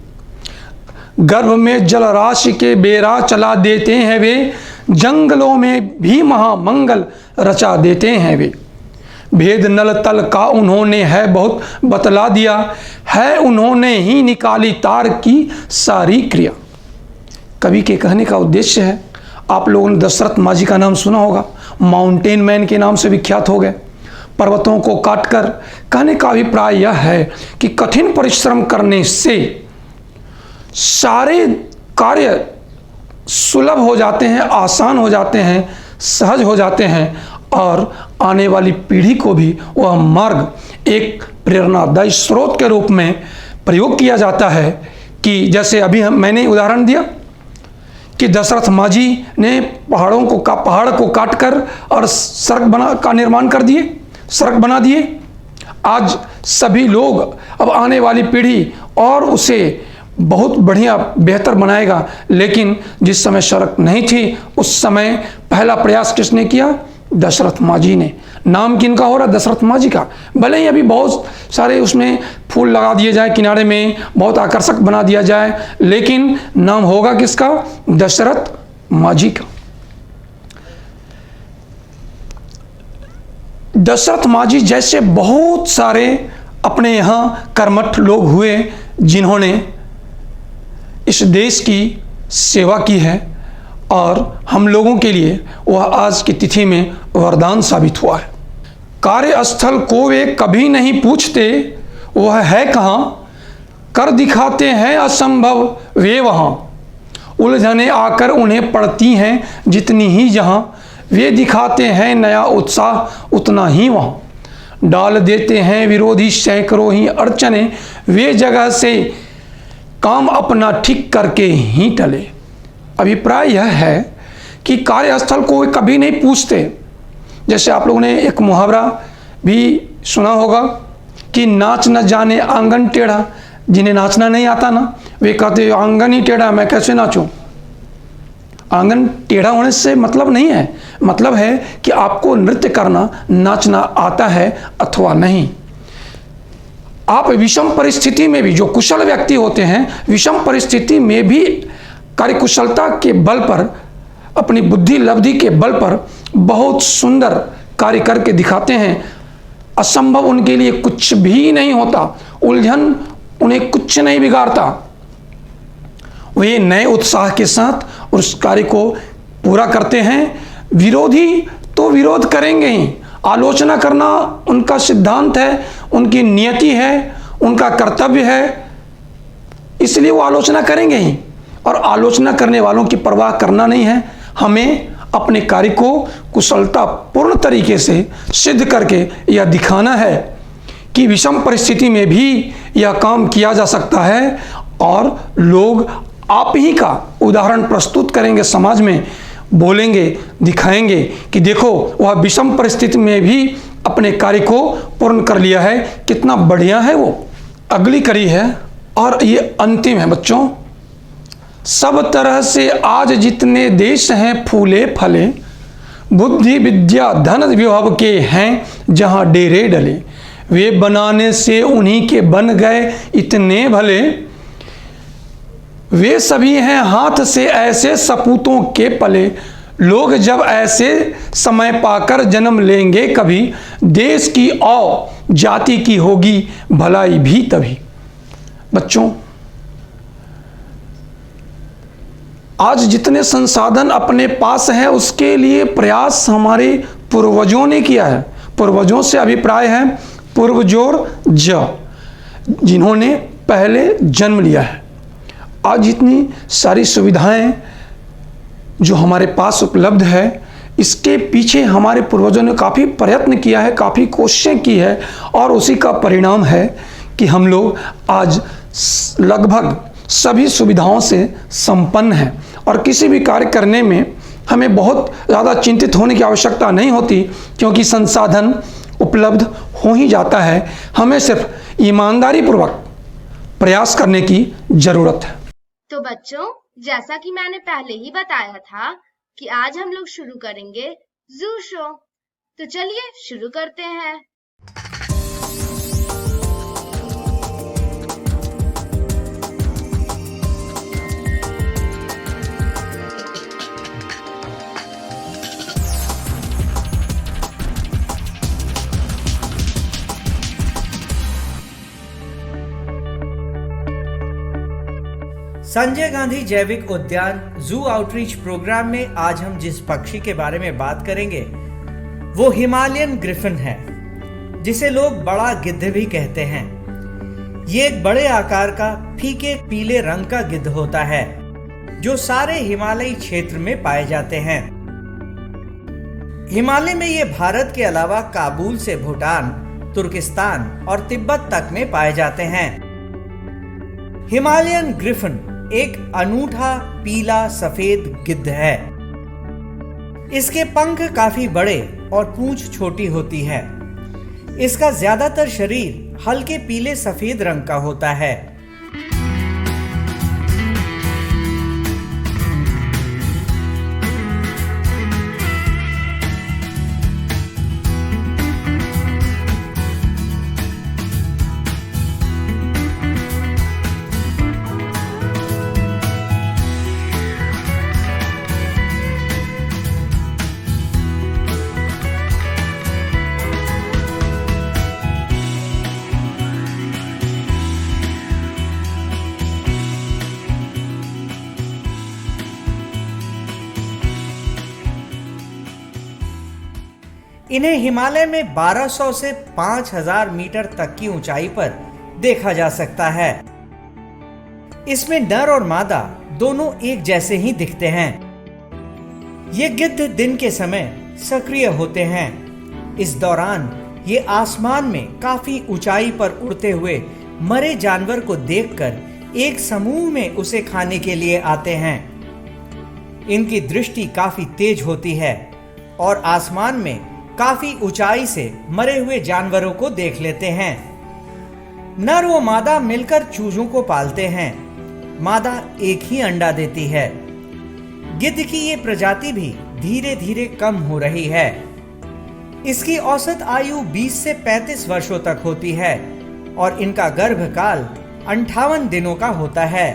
गर्भ में जलराशि के बेरा चला देते हैं वे, जंगलों में भी महामंगल रचा देते हैं वे। भेद नल तल का उन्होंने है बहुत बतला दिया है, उन्होंने ही निकाली तार की सारी क्रिया। कवि के कहने का उद्देश्य है, आप लोगों ने दशरथ माझी का नाम सुना होगा, माउंटेन मैन के नाम से विख्यात हो गए। पर्वतों को काटकर, कहने का अभिप्राय यह है कि कठिन परिश्रम करने से सारे कार्य सुलभ हो जाते हैं, आसान हो जाते हैं, सहज हो जाते हैं और आने वाली पीढ़ी को भी वह मार्ग एक प्रेरणादायी स्रोत के रूप में प्रयोग किया जाता है। कि जैसे अभी मैंने उदाहरण दिया कि दशरथ माझी ने पहाड़ को काटकर और सड़क का निर्माण कर दिए, सड़क बना दिए। आज सभी लोग, अब आने वाली पीढ़ी और उसे बहुत बढ़िया बेहतर बनाएगा, लेकिन जिस समय सड़क नहीं थी उस समय पहला प्रयास किसने किया? दशरथ माझी ने। नाम किनका हो रहा? दशरथ माझी का। भले ही अभी बहुत सारे उसमें फूल लगा दिए जाए किनारे में, बहुत आकर्षक बना दिया जाए, लेकिन नाम होगा किसका? दशरथ माझी का। दशरथ माझी जैसे बहुत सारे अपने यहाँ कर्मठ लोग हुए जिन्होंने इस देश की सेवा की है और हम लोगों के लिए वह आज की तिथि में वरदान साबित हुआ है। कार्यस्थल को वे कभी नहीं पूछते वह है कहाँ, कर दिखाते हैं असंभव वे वहाँ, उलझने आकर उन्हें पड़ती हैं जितनी ही जहाँ, वे दिखाते हैं नया उत्साह उतना ही वहाँ, डाल देते हैं विरोधी सैकड़ों ही अड़चने, वे जगह से काम अपना ठीक करके ही टले। अभिप्राय यह है कि कार्यस्थल को वे कभी नहीं पूछते। जैसे आप लोगों ने एक मुहावरा भी सुना होगा कि नाच न जाने आंगन टेढ़ा। जिन्हें नाचना नहीं आता ना, वे कहते आंगन ही टेढ़ा, मैं कैसे नाचूं। आंगन टेढ़ा होने से मतलब नहीं है, मतलब है कि आपको नृत्य करना, नाचना आता है अथवा नहीं। आप विषम परिस्थिति में भी, जो कुशल व्यक्ति होते हैं, विषम परिस्थिति में भी कार्यकुशलता के बल पर, अपनी बुद्धि लब्धि के बल पर बहुत सुंदर कार्य करके दिखाते हैं। असंभव उनके लिए कुछ भी नहीं होता, उलझन उन्हें कुछ नहीं बिगाड़ता। वे नए उत्साह के साथ उस कार्य को पूरा करते हैं। विरोधी तो विरोध करेंगे ही, आलोचना करना उनका सिद्धांत है, उनकी नियति है, उनका कर्तव्य है, इसलिए वो आलोचना करेंगे ही। और आलोचना करने वालों की परवाह करना नहीं है, हमें अपने कार्य को कुशलतापूर्ण तरीके से सिद्ध करके यह दिखाना है कि विषम परिस्थिति में भी यह काम किया जा सकता है। और लोग आप ही का उदाहरण प्रस्तुत करेंगे, समाज में बोलेंगे, दिखाएंगे कि देखो वह विषम परिस्थिति में भी अपने कार्य को पूर्ण कर लिया है, कितना बढ़िया है वो। अगली कड़ी है और ये अंतिम है बच्चों। सब तरह से आज जितने देश हैं फूले फले, बुद्धि विद्या धन विभव के हैं जहां डेरे डले, वे बनाने से उन्हीं के बन गए इतने भले, वे सभी हैं हाथ से ऐसे सपूतों के पले, लोग जब ऐसे समय पाकर जन्म लेंगे कभी, देश की और जाति की होगी भलाई भी तभी। बच्चों, आज जितने संसाधन अपने पास हैं उसके लिए प्रयास हमारे पूर्वजों ने किया है। पूर्वजों से अभिप्राय है पूर्वजोर ज, जिन्होंने पहले जन्म लिया है। आज इतनी सारी सुविधाएं जो हमारे पास उपलब्ध है, इसके पीछे हमारे पूर्वजों ने काफ़ी प्रयत्न किया है, काफ़ी कोशिशें की है, और उसी का परिणाम है कि हम लोग आज लगभग सभी सुविधाओं से संपन्न हैं। और किसी भी कार्य करने में हमें बहुत ज़्यादा चिंतित होने की आवश्यकता नहीं होती, क्योंकि संसाधन उपलब्ध हो ही जाता है। हमें सिर्फ ईमानदारी पूर्वक प्रयास करने की ज़रूरत है। तो बच्चों, जैसा कि मैंने पहले ही बताया था कि आज हम लोग शुरू करेंगे जू शो। तो चलिए शुरू करते हैं। संजय गांधी जैविक उद्यान जू आउटरीच प्रोग्राम में आज हम जिस पक्षी के बारे में बात करेंगे वो हिमालयन ग्रिफिन है, जिसे लोग बड़ा गिद्ध भी कहते हैं। ये एक बड़े आकार का फीके पीले रंग का गिद्ध होता है जो सारे हिमालयी क्षेत्र में पाए जाते हैं। हिमालय में ये भारत के अलावा काबुल से भूटान, तुर्किस्तान और तिब्बत तक में पाए जाते हैं। हिमालयन ग्रिफिन एक अनूठा पीला सफेद गिद्ध है। इसके पंख काफी बड़े और पूंछ छोटी होती है। इसका ज्यादातर शरीर हल्के पीले सफेद रंग का होता है। इन्हें हिमालय में 1200 से 5000 मीटर तक की ऊंचाई पर देखा जा सकता है। इसमें नर और मादा दोनों एक जैसे ही दिखते हैं। ये गिद्ध दिन के समय सक्रिय होते हैं। इस दौरान ये आसमान में काफी ऊंचाई पर उड़ते हुए मरे जानवर को देखकर एक समूह में उसे खाने के लिए आते हैं। इनकी दृष्टि काफी तेज होती है और आसमान में काफी ऊंचाई से मरे हुए जानवरों को देख लेते हैं। नर व मादा मिलकर चूजों को पालते हैं। मादा एक ही अंडा देती है। गिद्ध की ये प्रजाति भी धीरे धीरे कम हो रही है। इसकी औसत आयु 20 से 35 वर्षों तक होती है और इनका गर्भकाल 58 दिनों का होता है।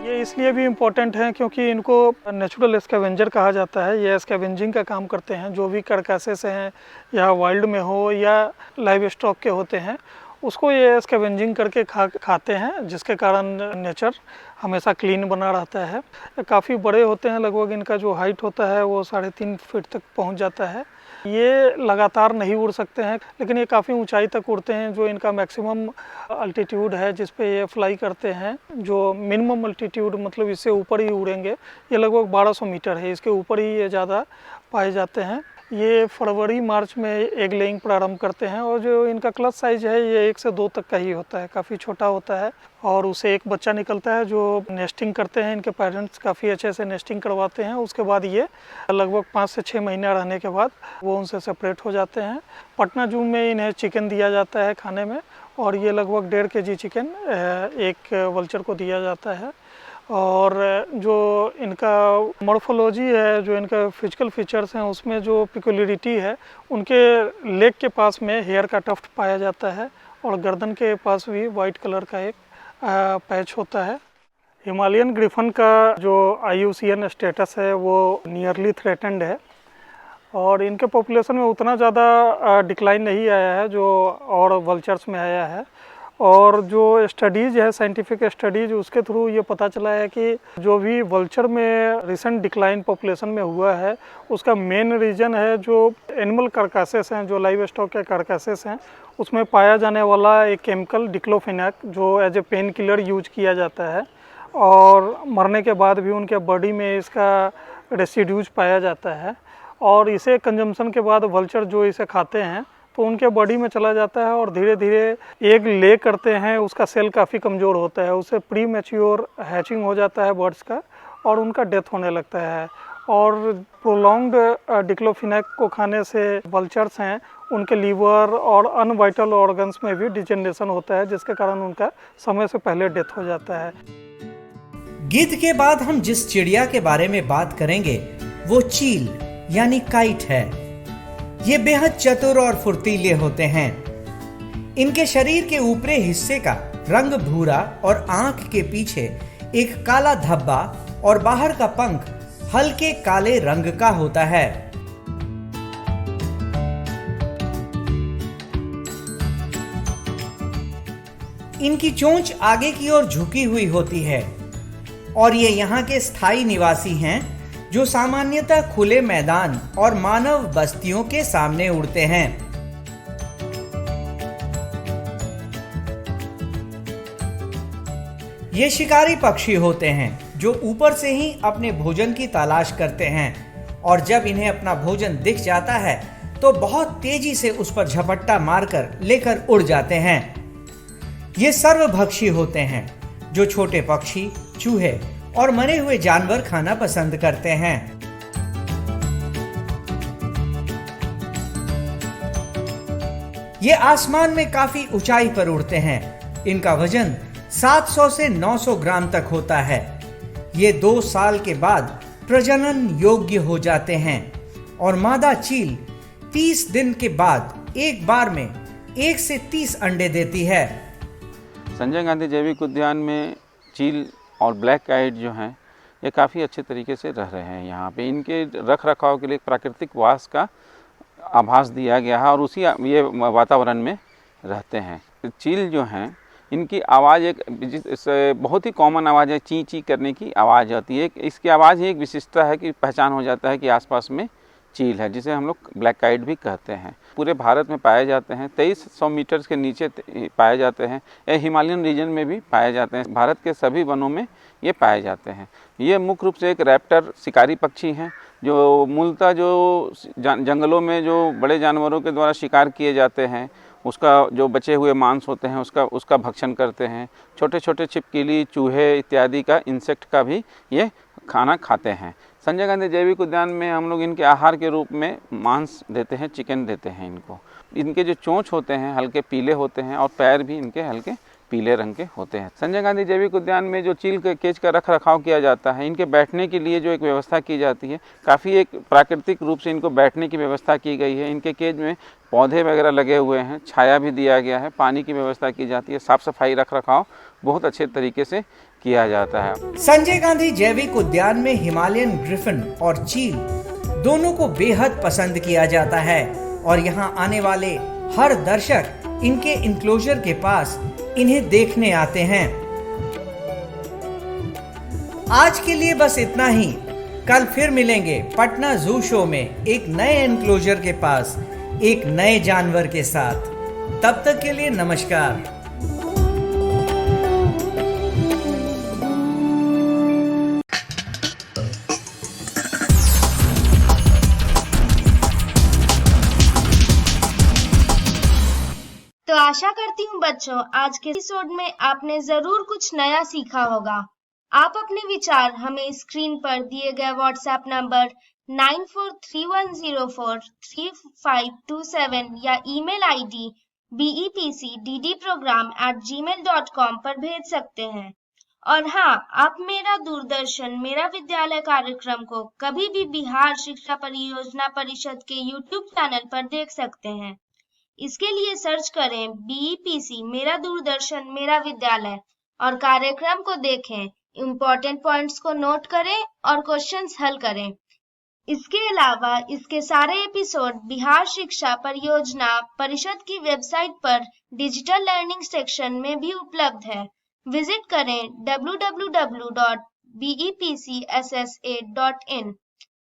ये इसलिए भी इम्पोर्टेंट है क्योंकि इनको नेचुरल स्कैवेंजर कहा जाता है। ये स्कैवेंजिंग का काम करते हैं। जो भी कार्कासेस हैं या वाइल्ड में हो या लाइव स्टॉक के होते हैं, उसको ये स्कैवेंजिंग करके खाते हैं, जिसके कारण नेचर हमेशा क्लीन बना रहता है। काफ़ी बड़े होते हैं। लगभग इनका जो हाइट होता है वो 3.5 फीट तक पहुंच जाता है। ये लगातार नहीं उड़ सकते हैं, लेकिन ये काफ़ी ऊंचाई तक उड़ते हैं। जो इनका मैक्सिमम अल्टीट्यूड है जिस पे ये फ्लाई करते हैं, जो मिनिमम अल्टीट्यूड मतलब इससे ऊपर ही उड़ेंगे, ये लगभग 1200 मीटर है। इसके ऊपर ही ये ज़्यादा पाए जाते हैं। ये फरवरी मार्च में एग लेइंग प्रारंभ करते हैं और जो इनका क्लच साइज है ये 1 से 2 तक का ही होता है, काफ़ी छोटा होता है और उसे एक बच्चा निकलता है जो नेस्टिंग करते हैं। इनके पेरेंट्स काफ़ी अच्छे से नेस्टिंग करवाते हैं। उसके बाद ये लगभग 5 से 6 महीना रहने के बाद वो उनसे सेपरेट हो जाते हैं। पटना जू में इन्हें चिकन दिया जाता है खाने में और ये लगभग 1.5 kg चिकन एक वल्चर को दिया जाता है। और जो इनका मॉर्फोलॉजी है, जो इनका फिजिकल फीचर्स हैं, उसमें जो पिकुलरिटी है, उनके लेग के पास में हेयर का टफ्ट पाया जाता है और गर्दन के पास भी वाइट कलर का एक पैच होता है। हिमालयन ग्रिफन का जो IUCN स्टेटस है वो नियरली थ्रेटेंड है और इनके पॉपुलेशन में उतना ज़्यादा डिक्लाइन नहीं आया है जो और वल्चर्स में आया है। और जो स्टडीज़ है, साइंटिफिक स्टडीज़, उसके थ्रू ये पता चला है कि जो भी वल्चर में रिसेंट डिक्लाइन पॉपुलेशन में हुआ है उसका मेन रीज़न है जो एनिमल कार्कासेस हैं, जो लाइव स्टॉक के कार्कासेस हैं, उसमें पाया जाने वाला एक केमिकल डिक्लोफेनाक जो as a pain killer use किया जाता है और मरने के बाद भी उनके बॉडी में इसका रेसिड्यूज पाया जाता है और इसे कंजम्पशन के बाद वल्चर जो इसे खाते हैं तो उनके बॉडी में चला जाता है और धीरे धीरे एग ले करते हैं। उसका सेल काफ़ी कमज़ोर होता है, उससे प्री मैच्योर हैचिंग हो जाता है बर्ड्स का और उनका डेथ होने लगता है। और प्रोलॉन्ग्ड डिक्लोफेनाक को खाने से वल्चर्स हैं, उनके लीवर और अनवाइटल ऑर्गन्स में भी डिजेनरेशन होता है, जिसके कारण उनका समय से पहले डेथ हो जाता है। गिद्ध के बाद हम जिस चिड़िया के बारे में बात करेंगे वो चील यानी काइट है। ये बेहद चतुर और फुर्तीले होते हैं। इनके शरीर के ऊपरी हिस्से का रंग भूरा और आंख के पीछे एक काला धब्बा और बाहर का पंख हल्के काले रंग का होता है। इनकी चोंच आगे की ओर झुकी हुई होती है और ये यहाँ के स्थायी निवासी हैं जो सामान्यतः खुले मैदान और मानव बस्तियों के सामने उड़ते हैं। ये शिकारी पक्षी होते हैं जो ऊपर से ही अपने भोजन की तलाश करते हैं और जब इन्हें अपना भोजन दिख जाता है तो बहुत तेजी से उस पर झपट्टा मारकर लेकर उड़ जाते हैं। ये सर्वभक्षी होते हैं जो छोटे पक्षी, चूहे और मरे हुए जानवर खाना पसंद करते हैं। ये आसमान में काफी ऊंचाई पर उड़ते हैं। इनका वजन 700 से 900 ग्राम तक होता है। ये 2 साल के बाद प्रजनन योग्य हो जाते हैं और मादा चील 30 दिन के बाद एक बार में 1 से 30 अंडे देती है। संजय गांधी जैविक उद्यान में चील और ब्लैक काइट जो हैं ये काफ़ी अच्छे तरीके से रह रहे हैं। यहाँ पे इनके रख रखाव के लिए प्राकृतिक वास का आभास दिया गया है और उसी ये वातावरण में रहते हैं। चील जो हैं इनकी आवाज़ एक बहुत ही कॉमन आवाज़ है, ची ची करने की आवाज़ आती है। इसकी आवाज़ ही एक विशिष्टता है कि पहचान हो जाता है कि आसपास में चील है, जिसे हम लोग ब्लैक काइट भी कहते हैं। पूरे भारत में पाए जाते हैं, 2300 मीटर के नीचे पाए जाते हैं। ये हिमालयन रीजन में भी पाए जाते हैं। भारत के सभी वनों में ये पाए जाते हैं। ये मुख्य रूप से एक रैप्टर शिकारी पक्षी हैं जो मूलतः जो जंगलों में जो बड़े जानवरों के द्वारा शिकार किए जाते हैं उसका जो बचे हुए मांस होते हैं उसका भक्षण करते हैं। छोटे छोटे छिपकली, चूहे इत्यादि का, इंसेक्ट का भी ये खाना खाते हैं। संजय गांधी जैविक उद्यान में हम लोग इनके आहार के रूप में मांस देते हैं, चिकन देते हैं इनको। इनके जो चोंच होते हैं हल्के पीले होते हैं और पैर भी इनके हल्के पीले रंग के होते हैं। संजय गांधी जैविक उद्यान में जो चील के केज का रख रखाव किया जाता है, इनके बैठने के लिए जो एक व्यवस्था की जाती है, काफ़ी एक प्राकृतिक रूप से इनको बैठने की व्यवस्था की गई है। इनके केज में पौधे वगैरह लगे हुए हैं, छाया भी दिया गया है, पानी की व्यवस्था की जाती है, साफ सफाई रख रखाव बहुत अच्छे तरीके से किया जाता है। संजय गांधी जैविक उद्यान में हिमालयन ग्रिफिन और चील दोनों को बेहद पसंद किया जाता है और यहाँ आने वाले हर दर्शक इनके इंक्लोजर के पास इन्हें देखने आते हैं। आज के लिए बस इतना ही। कल फिर मिलेंगे पटना जू शो में एक नए एनक्लोजर के पास एक नए जानवर के साथ। तब तक के लिए नमस्कार। तो आशा करती हूँ बच्चों आज के एपिसोड में आपने जरूर कुछ नया सीखा होगा। आप अपने विचार हमें स्क्रीन पर दिए गए व्हाट्सएप नंबर 9431043527 या ईमेल आईडी bepcddprogram@gmail.com पर भेज सकते हैं। और हाँ, आप मेरा दूरदर्शन मेरा विद्यालय कार्यक्रम को कभी भी बिहार शिक्षा परियोजना परिषद के YouTube चैनल पर देख सकते हैं। इसके लिए सर्च करें BEPC मेरा दूरदर्शन मेरा विद्यालय और कार्यक्रम को देखें, इम्पोर्टेंट पॉइंट्स को नोट करें और क्वेश्चंस हल करें। इसके अलावा इसके सारे एपिसोड बिहार शिक्षा परियोजना परिषद की वेबसाइट पर डिजिटल लर्निंग सेक्शन में भी उपलब्ध है। विजिट करें www.bepcssa.in।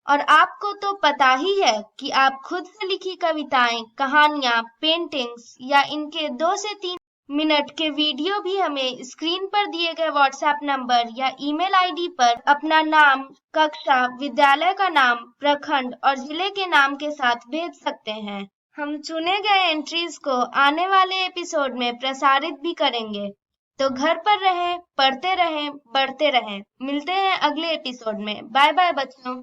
और आपको तो पता ही है कि आप खुद से लिखी कविताएं, कहानियां, पेंटिंग्स या इनके 2 से 3 मिनट के वीडियो भी हमें स्क्रीन पर दिए गए व्हाट्सएप नंबर या ईमेल आईडी पर अपना नाम, कक्षा, विद्यालय का नाम, प्रखंड और जिले के नाम के साथ भेज सकते हैं। हम चुने गए एंट्रीज को आने वाले एपिसोड में प्रसारित भी करेंगे। तो घर पर रहें, पढ़ते रहें, बढ़ते रहें। मिलते हैं अगले एपिसोड में। बाय बाय बच्चों।